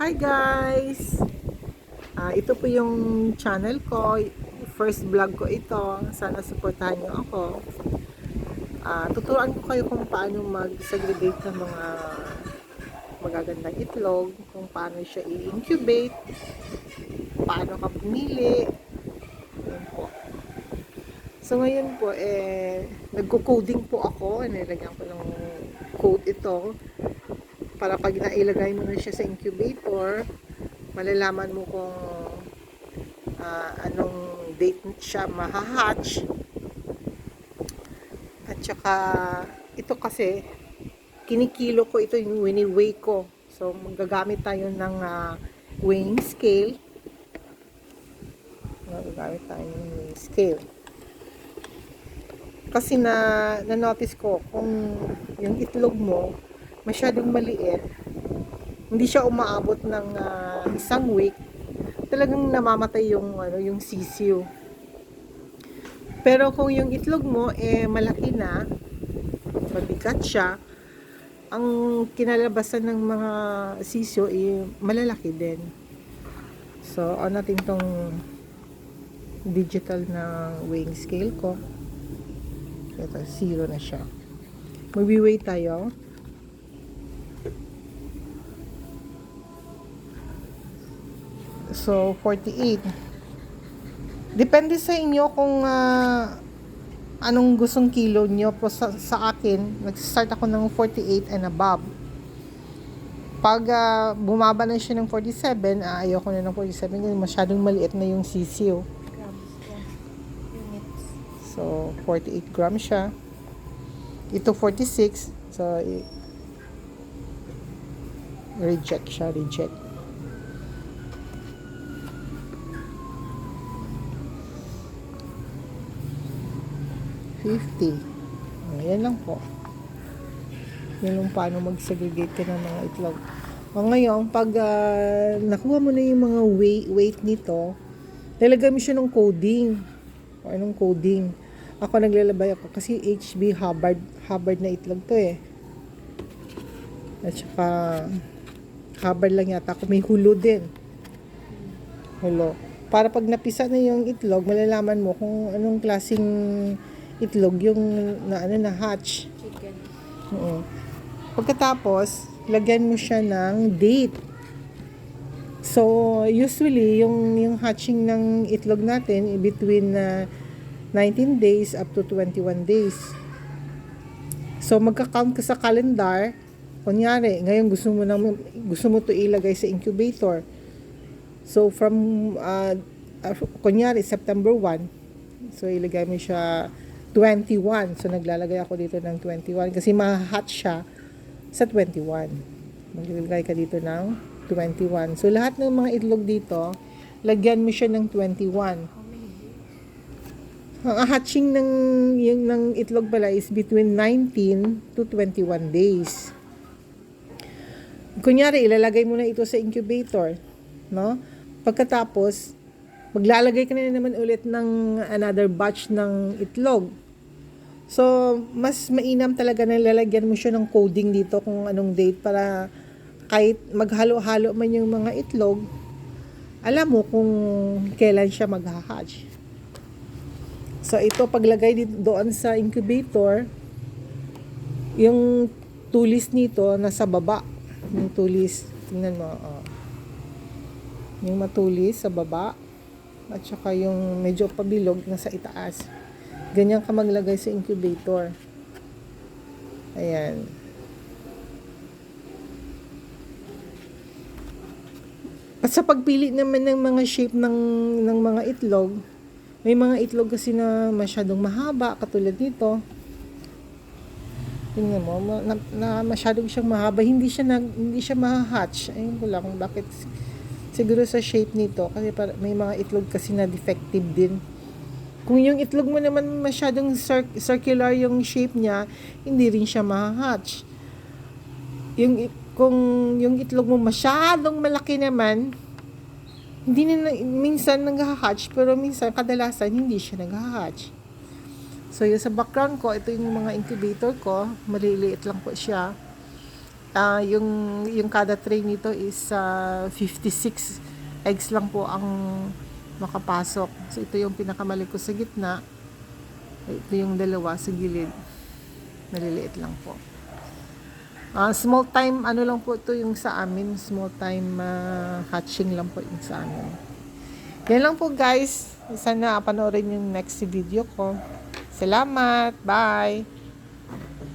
Hi guys! Ito po yung channel ko. First vlog ko ito. Sana supportahan nyo ako. Tuturuan ko kayo kung paano mag-segregate ng mga magagandang itlog, kung paano siya i-incubate, paano ka pumili. Yun po. So ngayon po, nagko-coding po ako. Nilagyan ko ng code ito para pag nailagay mo na siya sa incubator, malalaman mo kung anong date siya mahahatch. At saka ito kasi kinikilo ko, ito yung wini-weigh ko. So magagamit tayo ng weighing scale. Magagamit tayo ng weighing scale. Kasi na-notice ko kung yung itlog mo masyadong maliit, hindi siya umaabot ng isang week, talagang namamatay yung sisiw. Pero kung yung itlog mo malaki na, mabigat siya, ang kinalabasan ng mga sisiw malalaki din. So on natin tong digital na weighing scale ko. Ito, 0 na siya. Magwi-weigh tayo. So, 48. Depende sa inyo kung anong gustong kilo nyo. Pero sa akin, nag-start ako ng 48 and above. Pag bumaba na siya ng 47, ayoko na ng 47 kasi masyadong maliit na yung sisiw. So, 48 grams siya. Ito 46. So, reject siya, reject. Ayan lang po. Yan lang paano mag-segregate ka ng mga itlog. Ngayon, pag nakuha mo na yung mga weight nito, lalagay mo siya ng coding. O anong coding? Ako naglalabay ako kasi HB Hubbard na itlog to eh. At saka Hubbard lang yata ako. May hulo din. Hulo. Para pag napisa na yung itlog, malalaman mo kung anong klaseng itlog yung na hatch. Chicken. Pagkatapos, lagyan mo siya ng date. So, usually, yung hatching ng itlog natin between 19 days up to 21 days. So, magka-count ka sa calendar. Kunyari, ngayon gusto mo to ilagay sa incubator. So, from, kunyari, September 1, so ilagay mo siya 21. So, naglalagay ako dito ng 21 kasi ma-hatch siya sa 21. Maglagay ka dito ng 21. So, lahat ng mga itlog dito, lagyan mo siya ng 21. Ang hatching ng itlog pala is between 19 to 21 days. Kunyari, ilalagay mo na ito sa incubator, no? Pagkatapos, maglalagay ka na naman ulit ng another batch ng itlog. So, mas mainam talaga na lalagyan mo siya ng coding dito kung anong date para kahit maghalo-halo man yung mga itlog, alam mo kung kailan siya mag-hatch. So, ito paglagay doon sa incubator, yung tulis nito nasa baba. Yung tulis, tingnan mo, yung matulis sa baba, at saka yung medyo pabilog nasa itaas. Ganyan ka maglagay sa incubator. Ayan. At sa pagpili naman ng mga shape ng mga itlog, may mga itlog kasi na masyadong mahaba, katulad nito. Tingnan mo, na masyadong siyang mahaba, hindi siya ma-hatch. Ayun ko lang kung bakit. Siguro sa shape nito, kasi may mga itlog kasi na defective din. Kung yung itlog mo naman masyadong circular yung shape niya, hindi rin siya ma-hatch. Kung yung itlog mo masyadong malaki naman, hindi na minsan nag-hatch, pero minsan kadalasan hindi siya nag-hatch. So yung sa background ko, ito yung mga incubator ko, maliliit lang po siya. Yung kada tray nito is 56 eggs lang po ang makapasok. So ito yung pinakamali ko sa gitna. Ito yung dalawa sa gilid. Maliliit lang po. Small time, ano lang po ito yung sa amin. Small time hatching lang po yung sa amin. Yan lang po guys. Sana panoorin yung next video ko. Salamat. Bye.